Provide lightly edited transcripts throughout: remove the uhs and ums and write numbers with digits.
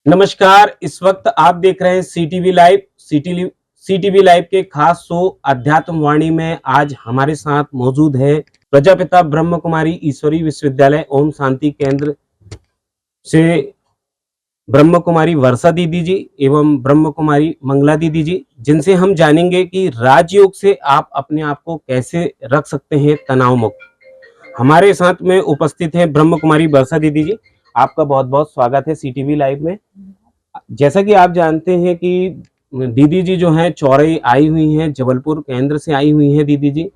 नमस्कार। इस वक्त आप देख रहे हैं सीटीवी लाइव। सीटीवी लाइव के खास शो अध्यात्म वाणी में आज हमारे साथ मौजूद है प्रजापिता ब्रह्म कुमारी ईश्वरी विश्वविद्यालय ओम शांति केंद्र से ब्रह्म कुमारी वर्षा दीदी जी एवं ब्रह्म कुमारी मंगला दीदी जी, जिनसे हम जानेंगे कि राजयोग से आप अपने आप को कैसे रख सकते हैं तनाव मुक्त। हमारे साथ में उपस्थित है ब्रह्म कुमारी वर्षा दीदी जी। आपका बहुत बहुत स्वागत है सीटीवी लाइव में। जैसा कि आप जानते हैं कि दीदी जी जो हैं चौरई आई हुई हैं, जबलपुर केंद्र से आई हुई हैं दीदी जी।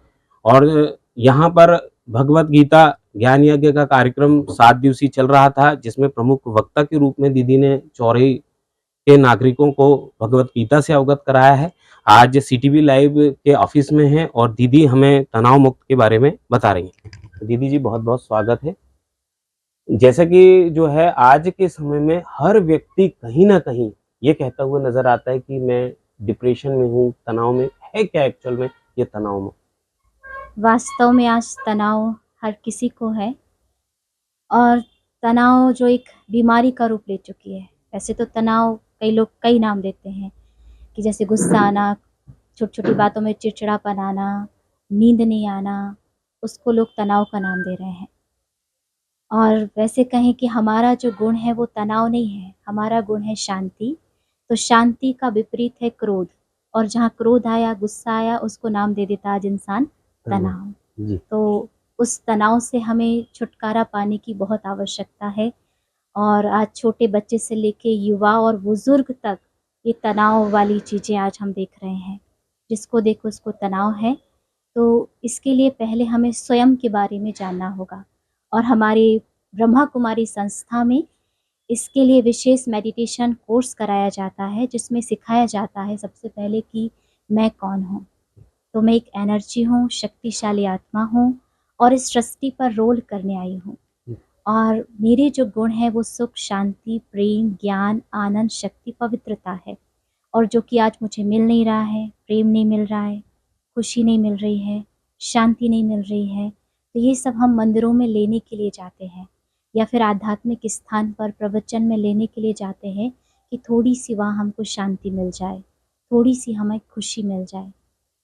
और यहाँ पर भगवत गीता ज्ञान यज्ञ का कार्यक्रम 7 दिवसीय चल रहा था, जिसमें प्रमुख वक्ता के रूप में दीदी ने चौरई के नागरिकों को भगवत गीता से अवगत कराया है। आज सीटीवी लाइव के ऑफिस में हैं और दीदी हमें तनाव मुक्त के बारे में बता रही हैं। दीदी जी बहुत बहुत स्वागत है। जैसा कि जो है आज के समय में हर व्यक्ति कहीं ना कहीं ये कहता हुआ नजर आता है कि मैं डिप्रेशन में हूँ, तनाव में है। क्या एक्चुअल में ये तनाव में? वास्तव में आज तनाव हर किसी को है और तनाव जो एक बीमारी का रूप ले चुकी है। वैसे तो तनाव कई लोग कई नाम देते हैं कि जैसे गुस्सा आना, छोटी-छोटी बातों में चिड़चिड़ापन आना, नींद नहीं आना, उसको लोग तनाव का नाम दे रहे हैं। और वैसे कहें कि हमारा जो गुण है वो तनाव नहीं है, हमारा गुण है शांति। तो शांति का विपरीत है क्रोध, और जहाँ क्रोध आया, गुस्सा आया, उसको नाम दे देता आज इंसान तनाव। जी। तो उस तनाव से हमें छुटकारा पाने की बहुत आवश्यकता है। और आज छोटे बच्चे से लेके युवा और बुजुर्ग तक ये तनाव वाली चीज़ें आज हम देख रहे हैं। जिसको देखो उसको तनाव है। तो इसके लिए पहले हमें स्वयं के बारे में जानना होगा, और हमारे ब्रह्मा कुमारी संस्था में इसके लिए विशेष मेडिटेशन कोर्स कराया जाता है, जिसमें सिखाया जाता है सबसे पहले कि मैं कौन हूँ। तो मैं एक एनर्जी हूँ, शक्तिशाली आत्मा हूँ और इस सृष्टि पर रोल करने आई हूँ। और मेरे जो गुण हैं वो सुख, शांति, प्रेम, ज्ञान, आनंद, शक्ति, पवित्रता है। और जो कि आज मुझे मिल नहीं रहा है, प्रेम नहीं मिल रहा है, खुशी नहीं मिल रही है, शांति नहीं मिल रही है। तो ये सब हम मंदिरों में लेने के लिए जाते हैं, या फिर आध्यात्मिक स्थान पर प्रवचन में लेने के लिए जाते हैं कि थोड़ी सी वहाँ हमको शांति मिल जाए, थोड़ी सी हमें खुशी मिल जाए।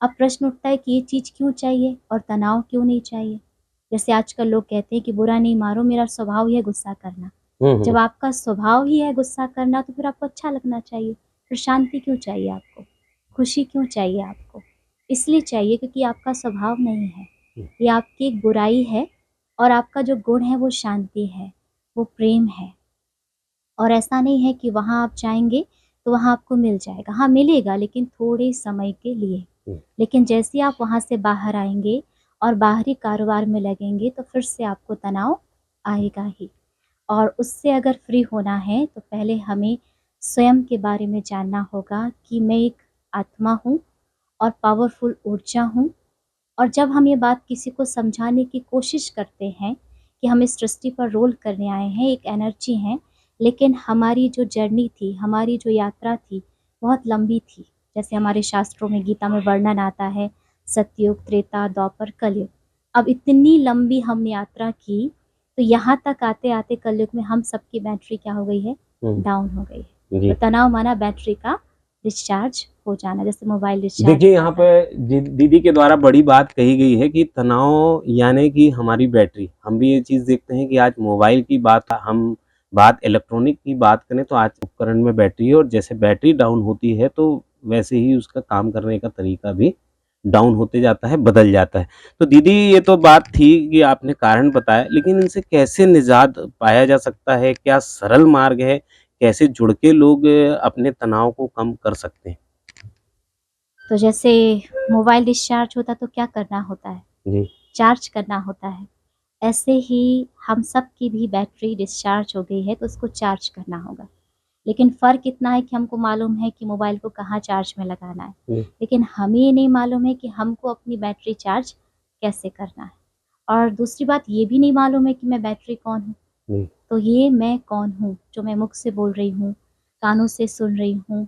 अब प्रश्न उठता है कि ये चीज़ क्यों चाहिए और तनाव क्यों नहीं चाहिए? जैसे आजकल लोग कहते हैं कि बुरा नहीं मारो, मेरा स्वभाव ही है गुस्सा करना। जब आपका स्वभाव ही है गुस्सा करना तो फिर आपको अच्छा लगना चाहिए। फिर शांति क्यों चाहिए आपको? खुशी क्यों चाहिए आपको? इसलिए चाहिए क्योंकि आपका स्वभाव नहीं है। ये आपकी एक बुराई है, और आपका जो गुण है वो शांति है, वो प्रेम है। और ऐसा नहीं है कि वहाँ आप जाएँगे तो वहाँ आपको मिल जाएगा। हाँ, मिलेगा, लेकिन थोड़े समय के लिए। लेकिन जैसे ही आप वहाँ से बाहर आएँगे और बाहरी कारोबार में लगेंगे तो फिर से आपको तनाव आएगा ही। और उससे अगर फ्री होना है तो पहले हमें स्वयं के बारे में जानना होगा कि मैं एक आत्मा हूँ और पावरफुल ऊर्जा हूँ। और जब हम ये बात किसी को समझाने की कोशिश करते हैं कि हम इस सृष्टि पर रोल करने आए हैं, एक एनर्जी हैं, लेकिन हमारी जो जर्नी थी, हमारी जो यात्रा थी, बहुत लंबी थी। जैसे हमारे शास्त्रों में, गीता में वर्णन आता है, सतयुग, त्रेता, द्वापर, कलयुग। अब इतनी लंबी हमने यात्रा की, तो यहाँ तक आते-आते कलयुग में हम सबकी बैटरी क्या हो गई है? डाउन हो गई है। जी। तो तनाव माना बैटरी का डिस्चार्ज हो जाना, जैसे मोबाइल डिस्चार्ज देखिए हो यहाँ जाता पे है। दीदी के द्वारा बड़ी बात कही गई है कि तनाव यानी कि हमारी बैटरी। हम भी ये चीज़ देखते हैं कि आज मोबाइल की बात इलेक्ट्रॉनिक की बात करें तो आज उपकरण में बैटरी है, और जैसे बैटरी डाउन होती है तो वैसे ही उसका काम करने का तरीका भी डाउन होते जाता है, बदल जाता है। तो दीदी ये तो बात थी कि आपने कारण बताया, लेकिन इनसे कैसे निजात पाया जा सकता है? क्या सरल मार्ग है? कैसे जुड़ के लोग अपने तनाव को कम कर सकते हैं? तो जैसे मोबाइल डिस्चार्ज होता तो क्या करना होता है? जी। चार्ज करना होता है। ऐसे ही हम सब की भी बैटरी डिस्चार्ज हो गई है तो उसको चार्ज करना होगा। लेकिन फ़र्क इतना है कि हमको मालूम है कि मोबाइल को कहाँ चार्ज में लगाना है। लेकिन हमें ये नहीं मालूम है कि हमको अपनी बैटरी चार्ज कैसे करना है। और दूसरी बात ये भी नहीं मालूम है कि मैं बैटरी कौन हूँ। तो ये मैं कौन हूँ जो मैं मुख से बोल रही हूँ, कानों से सुन रही हूँ,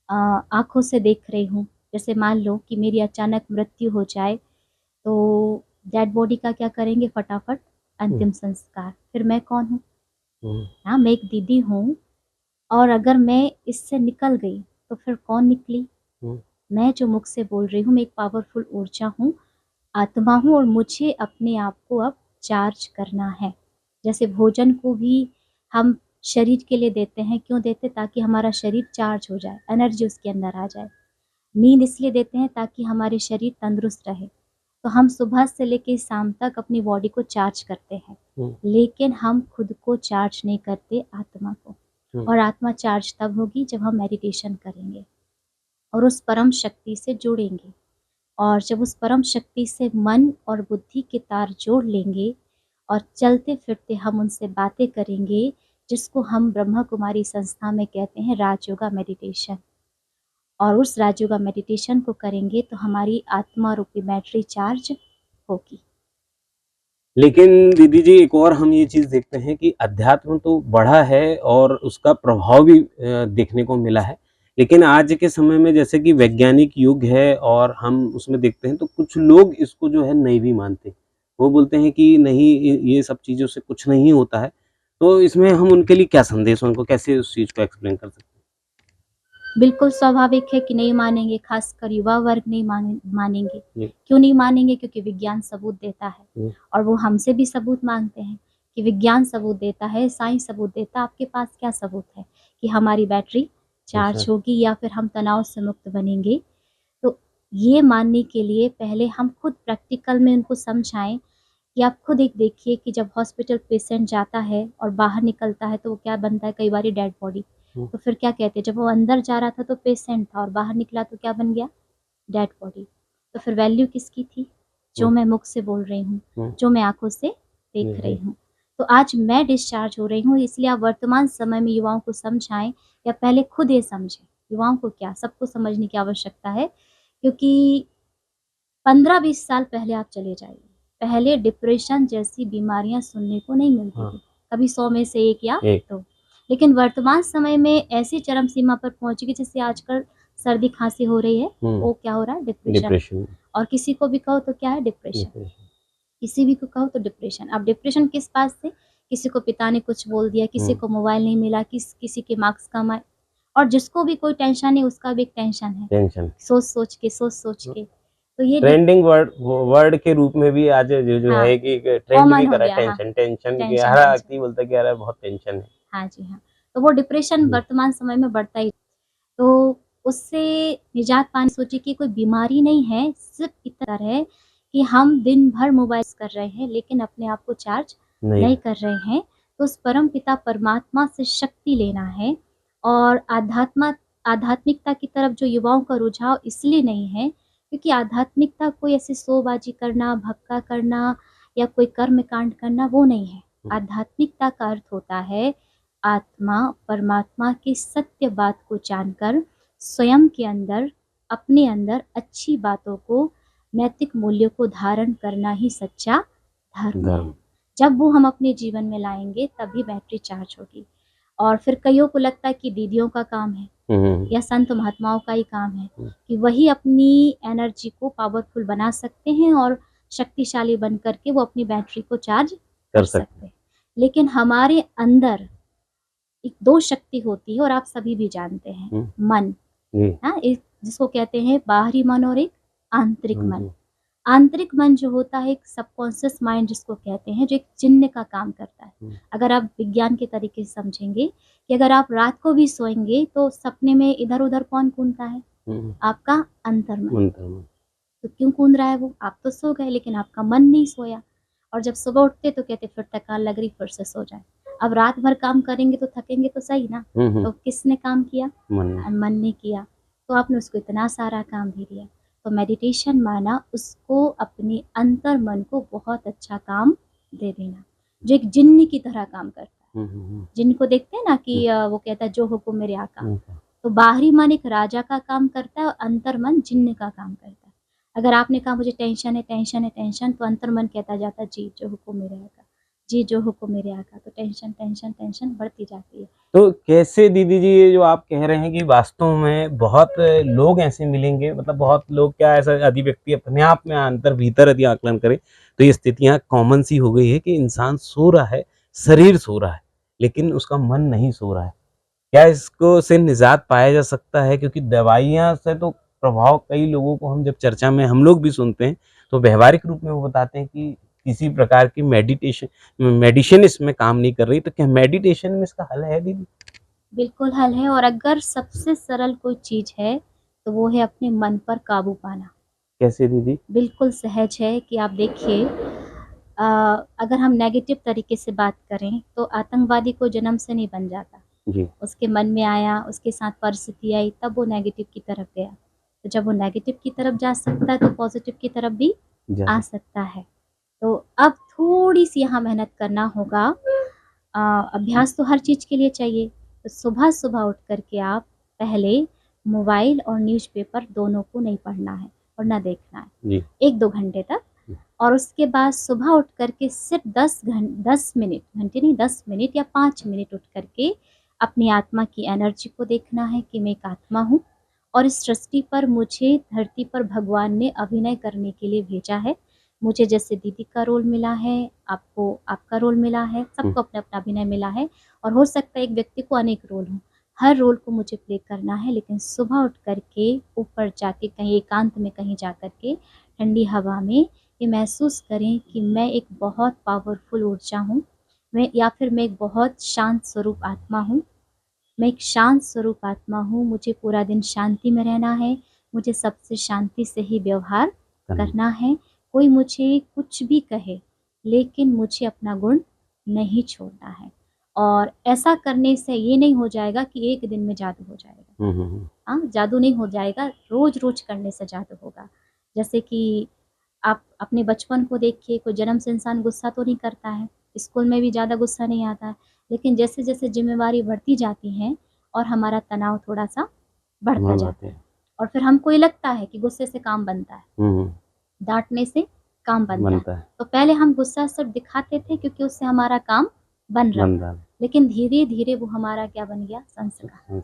आँखों से देख रही हूँ। जैसे मान लो कि मेरी अचानक मृत्यु हो जाए तो डेड बॉडी का क्या करेंगे? फटाफट अंतिम संस्कार। फिर मैं कौन हूँ? हाँ, मैं एक दीदी हूँ और अगर मैं इससे निकल गई तो फिर कौन निकली? मैं जो मुख से बोल रही हूँ, मैं एक पावरफुल ऊर्जा हूँ, आत्मा हूँ, और मुझे अपने आप को अब चार्ज करना है। जैसे भोजन को भी हम शरीर के लिए देते हैं, क्यों देते? ताकि हमारा शरीर चार्ज हो जाए, एनर्जी उसके अंदर आ जाए। नींद इसलिए देते हैं ताकि हमारे शरीर तंदुरुस्त रहे। तो हम सुबह से लेके शाम तक अपनी बॉडी को चार्ज करते हैं, लेकिन हम खुद को चार्ज नहीं करते, आत्मा को। और आत्मा चार्ज तब होगी जब हम मेडिटेशन करेंगे और उस परम शक्ति से जुड़ेंगे। और जब उस परम शक्ति से मन और बुद्धि के तार जोड़ लेंगे और चलते फिरते हम उनसे बातें करेंगे, जिसको हम ब्रह्मा कुमारी संस्था में कहते हैं राजयोगा मेडिटेशन। और उस राजयोगा मेडिटेशन को करेंगे तो हमारी आत्मा रूपी बैटरी चार्ज होगी। लेकिन दीदी जी, एक और हम ये चीज देखते हैं कि अध्यात्म तो बढ़ा है और उसका प्रभाव भी देखने को मिला है, लेकिन आज के समय में जैसे कि वैज्ञानिक युग है और हम उसमें देखते हैं तो कुछ लोग इसको जो है नहीं भी मानते। वो बोलते हैं कि नहीं, ये सब चीजों से कुछ नहीं होता है। तो इसमें हम उनके लिए क्या संदेश, उनको कैसे उस चीज को एक्सप्लेन कर सकते बिल्कुल स्वाभाविक है कि नहीं मानेंगे, खासकर युवा वर्ग नहीं मानेंगे। जी। क्यों नहीं मानेंगे? क्योंकि विज्ञान सबूत देता है, जी। और वो हमसे भी सबूत मांगते हैं कि विज्ञान सबूत देता है, साइंस सबूत देता है, आपके पास क्या सबूत है कि हमारी बैटरी चार्ज अच्छा। होगी या फिर हम तनाव से मुक्त बनेंगे? तो ये मानने के लिए पहले हम खुद प्रैक्टिकल में उनको समझाएं कि आप खुद एक देखिए कि जब हॉस्पिटल पेशेंट जाता है और बाहर निकलता है तो वो क्या बनता है? कई बार डेड बॉडी। तो फिर क्या कहते हैं? जब वो अंदर जा रहा था तो पेशेंट था और बाहर निकला तो क्या बन गया? Dead body. तो फिर वैल्यू किसकी थी? जो मैं मुख से बोल रही हूँ, जो मैं आंखों से देख रही हूँ। तो आज मैं डिस्चार्ज हो रही हूँ, इसलिए आप वर्तमान समय में युवाओं को समझाएं, या पहले खुद ये समझें। युवाओं को क्या, सबको समझने की आवश्यकता है, क्योंकि 15-20 साल पहले आप चले जाइए, पहले डिप्रेशन जैसी बीमारियां सुनने को नहीं मिलती थी। कभी 100 में से 1 या 2। लेकिन वर्तमान समय में ऐसी चरम सीमा पर पहुंच गई, जैसे आजकल सर्दी खांसी हो रही है, वो क्या हो रहा है? डिप्रेशन। और किसी को भी कहो तो क्या है? डिप्रेशन। किसी भी को कहो तो डिप्रेशन। अब डिप्रेशन किस बात से? किसी को पिता ने कुछ बोल दिया, किसी को मोबाइल नहीं मिला, किसी के मार्क्स कम आए, और जिसको भी कोई टेंशन है उसका भी एक टेंशन है, सोच सोच के। तो ये ट्रेंडिंग वर्ड के रूप में भी आज जो हाँ, है कि ट्रेंड कॉमन भी हो करा गया। हाँ, टेंशन की, टेंशन हर टेंशन। व्यक्ति बोलता है कि यार बहुत टेंशन है। हाँ जी, हाँ। तो वो डिप्रेशन वर्तमान समय में बढ़ता ही। तो उससे निजात पाने सोचिए कि कोई बीमारी नहीं है, सिर्फ इतना है कि हम दिन भर मोबाइल कर रहे हैं लेकिन अपने आप को चार्ज नहीं कर रहे हैं। तो उस परम पिता परमात्मा से शक्ति लेना है। और आध्यात्मिकता की तरफ जो युवाओं का रुझाव इसलिए नहीं है क्योंकि आध्यात्मिकता कोई ऐसी शोबाजी करना, भक्का करना या कोई कर्म कांड करना वो नहीं है। आध्यात्मिकता का अर्थ होता है आत्मा परमात्मा की सत्य बात को जानकर स्वयं के अंदर, अपने अंदर अच्छी बातों को, नैतिक मूल्यों को धारण करना ही सच्चा धर्म है। जब वो हम अपने जीवन में लाएंगे तभी बैटरी चार्ज होगी। और फिर कईयों को लगता है कि दीदियों का काम है या संत महात्माओं का ही काम है कि वही अपनी एनर्जी को पावरफुल बना सकते हैं और शक्तिशाली बन करके वो अपनी बैटरी को चार्ज कर सकते हैं। लेकिन हमारे अंदर एक 2 शक्ति होती है और आप सभी भी जानते हैं, मन, हाँ, जिसको कहते हैं बाहरी मन और एक आंतरिक मन। आंतरिक मन जो होता है एक सबकॉन्शियस माइंड जिसको कहते हैं, जो एक चिन्ह का काम करता है। अगर आप विज्ञान के तरीके से समझेंगे कि अगर आप रात को भी सोएंगे तो सपने में इधर उधर कौन कूदता है? आपका अंतर्मन। तो क्यों कूद रहा है वो? आप तो सो गए लेकिन आपका मन नहीं सोया, और जब सुबह उठते तो कहते फिर थकान लग रही, फिर से सो जाए। अब रात भर काम करेंगे तो थकेंगे तो सही ना। तो किसने काम किया? मन ने किया। तो आपने उसको इतना सारा काम दे दिया। तो मेडिटेशन माना उसको अपने अंतर मन को बहुत अच्छा काम दे देना, जो एक जिन्न की तरह काम करता है। जिन्न को देखते हैं ना कि वो कहता है जो हुक्म मेरे आका। तो बाहरी मन एक राजा का काम करता है और अंतर मन जिन्न का काम करता है। अगर आपने कहा मुझे टेंशन है टेंशन है टेंशन, तो अंतर मन कहता जाता है जी जो हुक्म मेरे आका, जी जो हुक्म मेरे आका। तो टेंशन टेंशन टेंशन बढ़ती जाती है। तो कैसे दीदी जी ये जो आप कह रहे हैं कि वास्तव में बहुत लोग ऐसे मिलेंगे, मतलब बहुत लोग क्या, ऐसा यदि व्यक्ति अपने आप में अंतर भीतर यदि आकलन करे तो ये स्थितियां कॉमन सी हो गई है कि इंसान सो रहा है, शरीर सो रहा है लेकिन उसका मन नहीं सो रहा है। क्या इसको से निजात पाया जा सकता है? क्योंकि दवाइयाँ से तो प्रभाव कई लोगों को हम जब चर्चा में हम लोग भी सुनते हैं, तो व्यावहारिक रूप में वो बताते हैं कि किसी प्रकार की मेडिसिन इसमें काम नहीं कर रही, तो क्या मेडिटेशन में इसका हल है दीदी? बिल्कुल हल है, और अगर सबसे सरल कोई चीज़ है, तो वो है अपने मन पर काबू पाना। कैसे दीदी? बिल्कुल सहज है कि आप देखिए, अगर हम नेगेटिव तरीके से बात करें, तो आतंकवादी को जन्म से नहीं बन जाता। जी, उसके मन में आया, उसके साथ परिस्थिति आई, तब वो नेगेटिव की तरफ गया। तो जब वो नेगेटिव की तरफ जा सकता है, तो पॉजिटिव की तरफ भी जा आ सकता है। तो अब थोड़ी-सी यहाँ मेहनत करना होगा। अभ्यास तो हर चीज़ के लिए चाहिए। तो सुबह-सुबह उठ कर के आप पहले मोबाइल और न्यूज़पेपर दोनों को नहीं पढ़ना है और ना देखना है, जी, 1-2 घंटे तक। और उसके बाद सुबह उठ कर के सिर्फ 10 मिनट, घंटे नहीं, 10 मिनट या 5 मिनट उठ कर के अपनी आत्मा की एनर्जी को देखना है कि मैं एक आत्मा हूँ, और इस सृष्टि पर मुझे धरती पर भगवान ने अभिनय करने के लिए भेजा है। मुझे जैसे दीदी का रोल मिला है, आपको आपका रोल मिला है, सबको अपना-अपना अभिनय मिला है, और हो सकता है एक व्यक्ति को अनेक रोल हों। हर रोल को मुझे प्ले करना है, लेकिन सुबह उठ कर के ऊपर जाके कहीं एकांत में कहीं जा कर के ठंडी हवा में ये महसूस करें कि मैं एक बहुत पावरफुल ऊर्जा हूँ, मैं एक बहुत शांत स्वरूप आत्मा हूँ। मैं एक शांत स्वरूप आत्मा हूँ, मुझे पूरा दिन शांति में रहना है, मुझे सबसे शांति से ही व्यवहार करना है। कोई मुझे कुछ भी कहे, लेकिन मुझे अपना गुण नहीं छोड़ना है। और ऐसा करने से ये नहीं हो जाएगा कि एक दिन में जादू हो जाएगा। हाँ, जादू नहीं हो जाएगा, रोज़-रोज़ करने से जादू होगा। जैसे कि आप अपने बचपन को देखिए, कोई जन्म से इंसान गुस्सा तो नहीं करता है, स्कूल में भी ज़्यादा गुस्सा नहीं आता है, लेकिन जैसे-जैसे ज़िम्मेवारी बढ़ती जाती हैं और हमारा तनाव थोड़ा-सा बढ़ता जाता है, और फिर हमको ये लगता है कि गुस्से से काम बनता है, डाँटने से काम बनता है। तो पहले हम गुस्सा सिर्फ़ दिखाते थे क्योंकि उससे हमारा काम बन रहा था, लेकिन धीरे-धीरे वो हमारा क्या बन गया, संस्कार।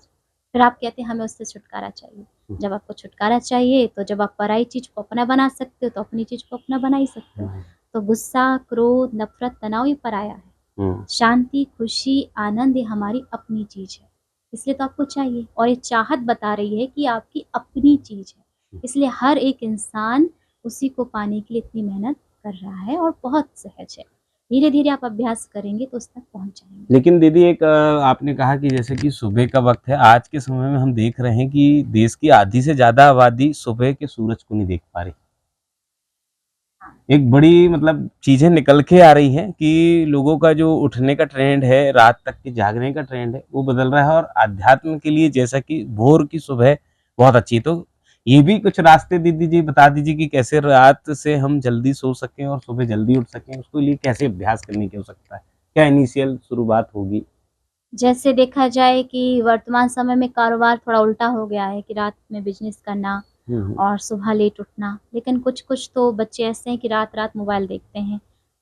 फिर आप कहते हैं हमें उससे छुटकारा चाहिए। जब आपको छुटकारा चाहिए, तो जब आप पराई चीज़ को अपना बना सकते हो, तो अपनी चीज़ को अपना बना ही सकते हो। तो गुस्सा, क्रोध, नफ़रत, तनाव ये पराया है। शांति, खुशी, आनंद ये हमारी अपनी चीज़ है। इसलिए तो आपको चाहिए, और ये चाहत बता रही है कि आपकी अपनी चीज़ है। इसलिए हर एक इंसान उसी को पाने के लिए इतनी मेहनत कर रहा है, और बहुत सहज है। धीरे-धीरे आप अभ्यास करेंगे तो उस तक पहुँच जाएँगे। लेकिन दीदी एक आपने कहा कि जैसे कि सुबह का वक़्त है, आज के समय में हम देख रहे हैं कि देश की आधी से ज़्यादा आबादी सुबह के सूरज को नहीं देख पा रही। एक बड़ी मतलब चीज़ें निकल के आ रही हैं कि लोगों का जो उठने का ट्रेंड है, रात तक के जागने का ट्रेंड है, वो बदल रहा है और अध्यात्म के लिए जैसा कि भोर की सुबह बहुत अच्छी है। तो ये भी कुछ रास्ते दीदी जी बता दीजिए कि कैसे रात से हम जल्दी सो सकें और सुबह जल्दी उठ सकें, उसके लिए कैसे अभ्यास करने की आवश्यकता है? क्या इनिशियल शुरुआत होगी? जैसे देखा जाए कि वर्तमान समय में कारोबार थोड़ा उल्टा हो गया है कि रात में बिज़नेस करना हुँ, हुँ। और सुबह लेट उठना। लेकिन कुछ-कुछ तो बच्चे ऐसे हैं कि रात-रात मोबाइल देखते हैं,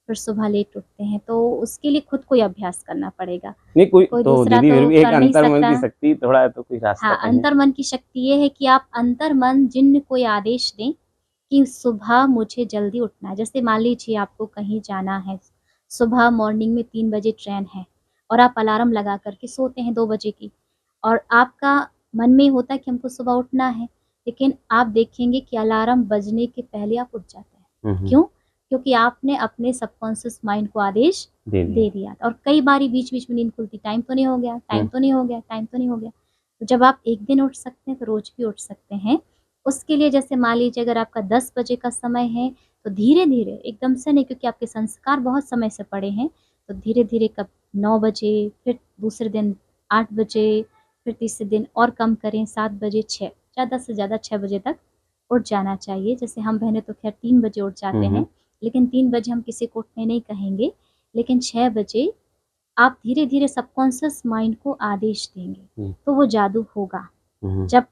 फिर सुबह लेट उठते हैं, तो उसके लिए खुद को ही अभ्यास करना पड़ेगा। नहीं कोई कोई तो दूसरा दीदी फिर तो भी एक कर नहीं अंतर्मन की सकता। शक्ति थोड़ा तो कोई रास्ता हाँ, कहें? अंतर्मन की शक्ति ये है कि आप अंतर्मन जिन्न को ये आदेश दें कि सुबह मुझे जल्दी उठना है। जैसे मान लीजिए आपको कहीं जाना है, सुबह मॉर्निंग में 3 बजे ट्रेन है, और आप अलार्म लगा कर के सोते हैं 2 बजे की, और आपका मन में होता है कि हमको सुबह उठना है, लेकिन आप देखेंगे कि अलार्म बजने के पहले आप उठ जाते हैं। हुँ, हुँ। क्यों? क्योंकि आपने अपने सबकॉन्शियस माइंड को आदेश दे दिया। दे दिया था, और कई बारी बीच-बीच में नींद खुलती, टाइम तो नहीं हो गया, टाइम तो नहीं हो गया, टाइम तो नहीं हो गया। तो जब आप एक दिन उठ सकते हैं, तो रोज़ भी उठ सकते हैं। उसके लिए जैसे मान लीजिए अगर आपका 10 बजे का समय है, तो धीरे-धीरे, एकदम से नहीं, क्योंकि आपके संस्कार बहुत समय से पड़े हैं, तो धीरे-धीरे कब 9 बजे, फिर दूसरे दिन 8 बजे, फिर तीसरे दिन और कम करें 7 बजे, 6, ज़्यादा से ज़्यादा 6 बजे तक उठ जाना चाहिए। जैसे हम बहनें तो ख़ैर 3 बजे उठ जाते हुँ, हैं, हुँ। लेकिन 3 बजे हम किसी को उठने नहीं कहेंगे, लेकिन 6 बजे आप धीरे-धीरे सबकॉन्शियस माइंड को आदेश देंगे, हुँ, तो वो जादू होगा। हुँ, जब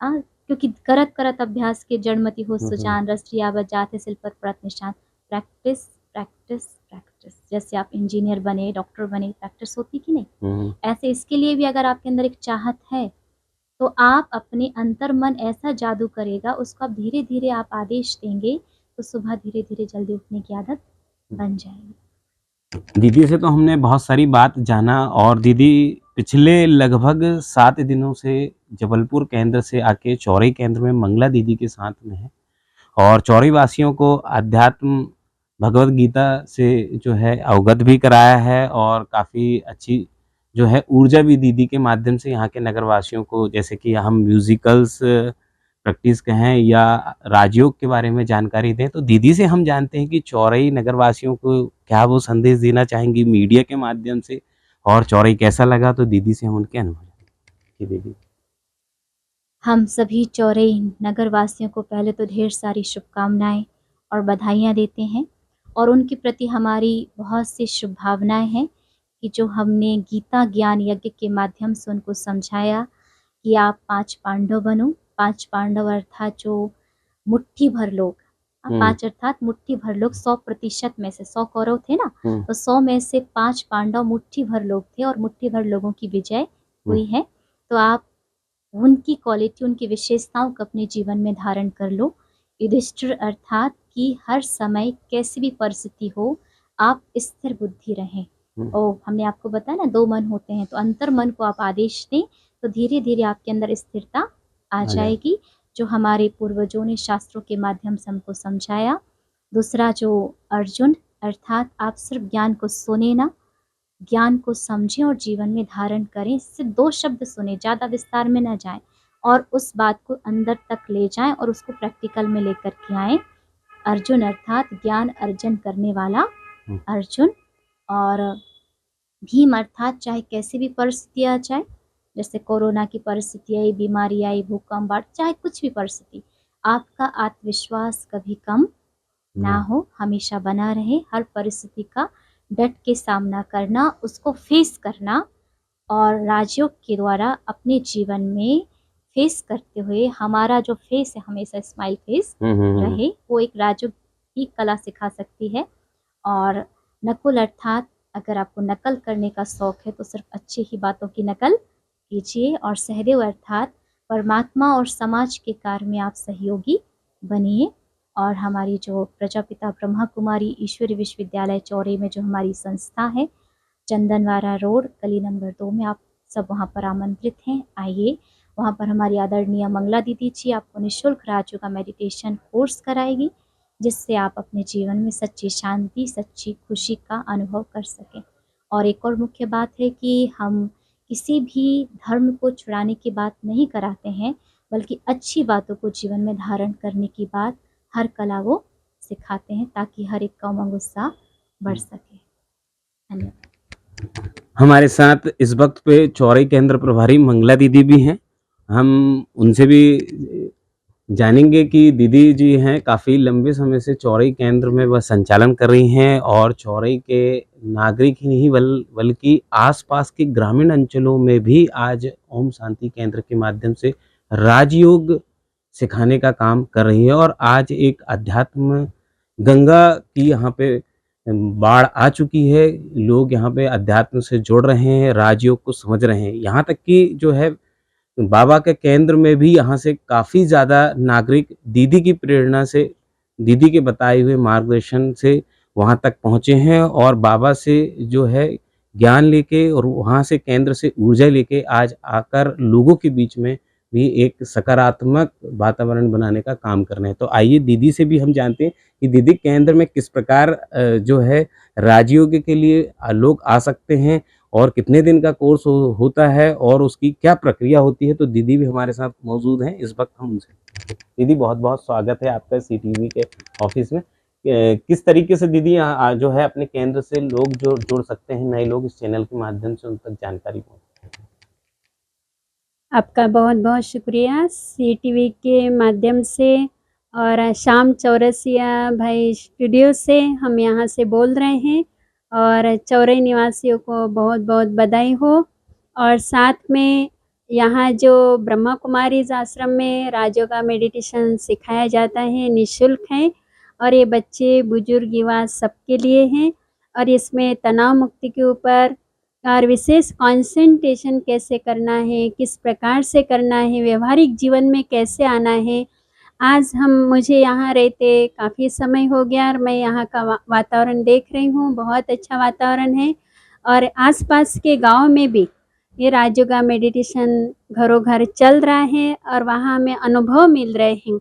क्योंकि करत-करत अभ्यास के जड़मति हो हुँ, हुँ, सुजान, रच रियावत जात सिल पर पड़त निशान। Practice, practice, practice. जैसे आप इंजीनियर बने, डॉक्टर बने, प्रैक्टिस होती कि नहीं? हुँ। ऐसे इसके लिए भी अगर आपके अंदर एक चाहत है, तो आप अपने अंतर्मन ऐसा जादू करेगा, उसको आप धीरे-धीरे आप आदेश देंगे, तो सुबह धीरे-धीरे जल्दी उठने की आदत बन जाएगी। दीदी से तो हमने बहुत सारी बात जाना और दीदी पिछले लगभग 7 दिनों से जबलपुर केंद्र से आके चौरई केंद्र में मंगला दीदी के साथ में है और चौरई वासियों को अध्यात्म भगवत गीता से जो है अवगत भी कराया है और काफ़ी अच्छी जो है ऊर्जा भी दीदी के माध्यम से यहाँ के नगर वासियों को, जैसे कि हम म्यूजिकल्स प्रैक्टिस कहें या राजयोग के बारे में जानकारी दें, तो दीदी से हम जानते हैं कि चौरई नगर वासियों को क्या वो संदेश देना चाहेंगी मीडिया के माध्यम से और चौरई कैसा लगा, तो दीदी से हम उनके अनुभव कि दीदी। हम सभी चौरई नगर वासियों को पहले तो ढेर सारी शुभकामनाएं और बधाइयाँ देते हैं और उनके प्रति हमारी बहुत सी शुभ भावनाएं हैं कि जो हमने गीता ज्ञान यज्ञ के माध्यम से उनको समझाया कि आप 5 पांडव बनो। 5 पांडव अर्थात जो मुट्ठी भर लोग, 5 अर्थात मुट्ठी भर लोग, 100% में से 100 कौरव थे ना, तो 100 में से 5 पांडव मुट्ठी भर लोग थे और मुट्ठी भर लोगों की विजय हुई है। तो आप उनकी क्वालिटी, उनकी विशेषताओं को अपने जीवन में धारण कर लो। युधिष्ठिर अर्थात कि हर समय कैसी भी परिस्थिति हो आप स्थिर बुद्धि रहें। और हमने आपको बताया ना 2 मन होते हैं, तो अंतर मन को आप आदेश दें तो धीरे धीरे आपके अंदर स्थिरता आ जाएगी, जो हमारे पूर्वजों ने शास्त्रों के माध्यम से हमको समझाया। दूसरा जो अर्जुन अर्थात आप सिर्फ ज्ञान को सुने ना, ज्ञान को समझें और जीवन में धारण करें। सिर्फ 2 शब्द सुने, ज़्यादा विस्तार में ना जाएं और उस बात को अंदर तक ले जाएं और उसको प्रैक्टिकल में लेकर के आएँ। अर्जुन अर्थात ज्ञान अर्जन करने वाला अर्जुन। और भीम अर्थात चाहे कैसी भी परिस्थिति आ जाए, जैसे कोरोना की परिस्थिति आई, बीमारी आई, भूकंप, बाढ़, चाहे कुछ भी परिस्थिति, आपका आत्मविश्वास कभी कम ना हो, हमेशा बना रहे। हर परिस्थिति का डट के सामना करना, उसको फेस करना और राजयोग के द्वारा अपने जीवन में फेस करते हुए हमारा जो फेस है हमेशा स्माइल फेस रहे, वो एक राजयोग की कला सिखा सकती है। और नकुल अर्थात अगर आपको नकल करने का शौक है तो सिर्फ अच्छी ही बातों की नकल कीजिए। और सहदेव अर्थात परमात्मा और समाज के कार्य में आप सहयोगी बनिए। और हमारी जो प्रजापिता ब्रह्मा कुमारी ईश्वरी विश्वविद्यालय चौरई में जो हमारी संस्था है, चंदनवारा रोड गली नंबर 2 में, आप सब वहाँ पर आमंत्रित हैं। आइए, वहाँ पर हमारी आदरणीय मंगला दीदी जी आपको निःशुल्क राजयोग का मेडिटेशन कोर्स कराएगी, जिससे आप अपने जीवन में सच्ची शांति, सच्ची खुशी का अनुभव कर सकें। और एक और मुख्य बात है कि हम किसी भी धर्म को छुड़ाने की बात नहीं कराते हैं, बल्कि अच्छी बातों को जीवन में धारण करने की बात, हर कला वो सिखाते हैं, ताकि हर एक का उमंग उत्साह बढ़ सके। धन्यवाद। हमारे साथ इस वक्त पे चौरई केंद्र प्रभारी मंगला दीदी भी हैं, हम उनसे भी जानेंगे कि दीदी जी हैं काफ़ी लंबे समय से चौरई केंद्र में वह संचालन कर रही हैं और चौरई के नागरिक ही नहीं बल्कि आसपास के ग्रामीण अंचलों में भी आज ओम शांति केंद्र के माध्यम से राजयोग सिखाने का काम कर रही है। और आज एक अध्यात्म गंगा की यहाँ पे बाढ़ आ चुकी है, लोग यहाँ पे अध्यात्म से जुड़ रहे हैं, राजयोग को समझ रहे हैं। यहाँ तक कि जो है बाबा के केंद्र में भी यहाँ से काफ़ी ज़्यादा नागरिक दीदी की प्रेरणा से, दीदी के बताए हुए मार्गदर्शन से वहाँ तक पहुँचे हैं और बाबा से जो है ज्ञान लेके और वहाँ से केंद्र से ऊर्जा लेके आज आकर लोगों के बीच में भी एक सकारात्मक वातावरण बनाने का काम कर रहे हैं। तो आइए दीदी से भी हम जानते हैं कि दीदी केंद्र में किस प्रकार जो है राजयोग के लिए लोग आ सकते हैं और कितने दिन का कोर्स होता है और उसकी क्या प्रक्रिया होती है। तो दीदी भी हमारे साथ मौजूद हैं इस वक्त। हम उनसे, दीदी बहुत बहुत स्वागत है आपका CTV के ऑफिस में। किस तरीके से दीदी जो है अपने केंद्र से लोग जो जुड़ सकते हैं, नए लोग इस चैनल के माध्यम से उन तक जानकारी पहुँचे? आपका बहुत बहुत शुक्रिया CTV के माध्यम से और शाम चौरसिया भाई स्टूडियो से हम यहाँ से बोल रहे हैं और चौरई निवासियों को बहुत बहुत बधाई हो। और साथ में यहाँ जो ब्रह्मा कुमारीज आश्रम में राजयोगा मेडिटेशन सिखाया जाता है, निःशुल्क है और ये बच्चे बुजुर्ग युवा सबके लिए हैं। और इसमें तनाव मुक्ति के ऊपर और विशेष कंसंट्रेशन कैसे करना है, किस प्रकार से करना है, व्यवहारिक जीवन में कैसे आना है। आज मुझे यहाँ रहते काफ़ी समय हो गया और मैं यहाँ का वातावरण देख रही हूँ, बहुत अच्छा वातावरण है। और आसपास के गांव में भी ये राजयोगा मेडिटेशन घरों घर चल रहा है और वहाँ हमें अनुभव मिल रहे हैं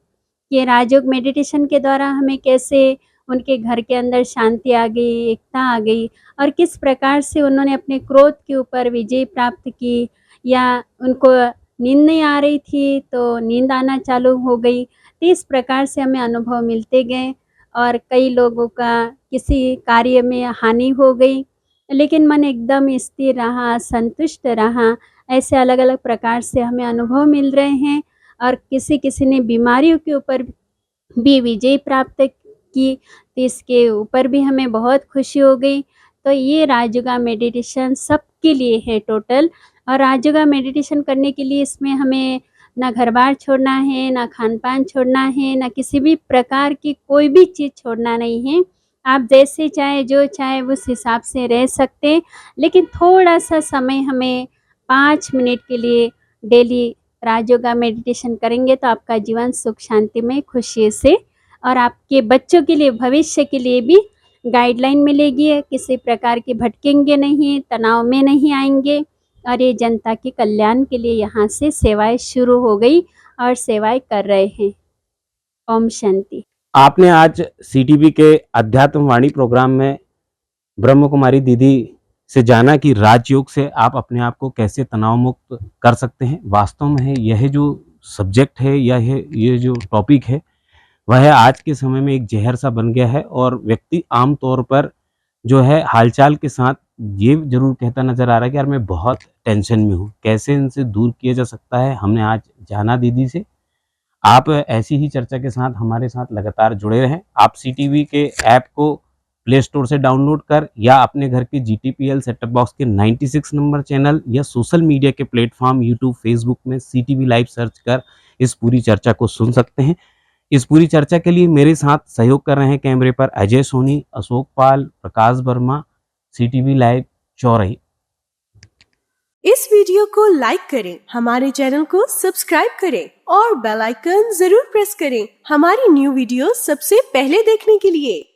कि राजयोग मेडिटेशन के द्वारा हमें कैसे उनके घर के अंदर शांति आ गई, एकता आ गई और किस प्रकार से उन्होंने अपने क्रोध के ऊपर विजय प्राप्त की, या उनको नींद नहीं आ रही थी तो नींद आना चालू हो गई। तो इस प्रकार से हमें अनुभव मिलते गए और कई लोगों का किसी कार्य में हानि हो गई, लेकिन मन एकदम स्थिर रहा, संतुष्ट रहा। ऐसे अलग-अलग प्रकार से हमें अनुभव मिल रहे हैं और किसी-किसी ने बीमारियों के ऊपर भी विजय प्राप्त की, तो इसके ऊपर भी हमें बहुत खुशी हो गई। तो ये राजयोगा मेडिटेशन सबके लिए है टोटल, और राजयोगा मेडिटेशन करने के लिए इसमें हमें ना घर-बार छोड़ना है, ना खान-पान छोड़ना है, ना किसी भी प्रकार की कोई भी चीज़ छोड़ना नहीं है। आप जैसे चाहे, जो चाहे उस हिसाब से रह सकते हैं, लेकिन थोड़ा-सा समय हमें 5 मिनट के लिए डेली राजयोगा मेडिटेशन करेंगे तो आपका जीवन सुख शांति में खुशी से, और आपके बच्चों के लिए भविष्य के लिए भी गाइडलाइन मिलेगी, किसी प्रकार के भटकेंगे नहीं, तनाव में नहीं आएंगे, और ये जनता के कल्याण के लिए यहाँ से सेवाएं शुरू हो गई और सेवाएं कर रहे हैं। ओम शांति। आपने आज सीटीवी के अध्यात्म वाणी प्रोग्राम में ब्रह्म कुमारी दीदी से जाना कि राजयोग से आप अपने आप को कैसे तनाव मुक्त कर सकते हैं। वास्तव में यह जो सब्जेक्ट है या ये जो टॉपिक है वह आज के समय में एक जहर सा बन गया है, और व्यक्ति आम तौर पर जो है हालचाल के साथ ये जरूर कहता नजर आ रहा है कि यार मैं बहुत टेंशन में हूँ, कैसे इनसे दूर किया जा सकता है। हमने आज जाना दीदी से। आप ऐसी ही चर्चा के साथ हमारे साथ लगातार जुड़े रहें। आप सीटीवी के ऐप को प्ले स्टोर से डाउनलोड कर या अपने घर के जीटीपीएल सेटअप बॉक्स के 96 नंबर चैनल या सोशल मीडिया के प्लेटफॉर्म यूट्यूब, फेसबुक में सीटीवी लाइव सर्च कर इस पूरी चर्चा को सुन सकते हैं। इस पूरी चर्चा के लिए मेरे साथ सहयोग कर रहे हैं कैमरे पर अजय सोनी, अशोक पाल, प्रकाश वर्मा, सीटीवी लाइव चौरही। इस वीडियो को लाइक करें, हमारे चैनल को सब्सक्राइब करें और बेल आइकन जरूर प्रेस करें हमारी न्यू वीडियो सबसे पहले देखने के लिए।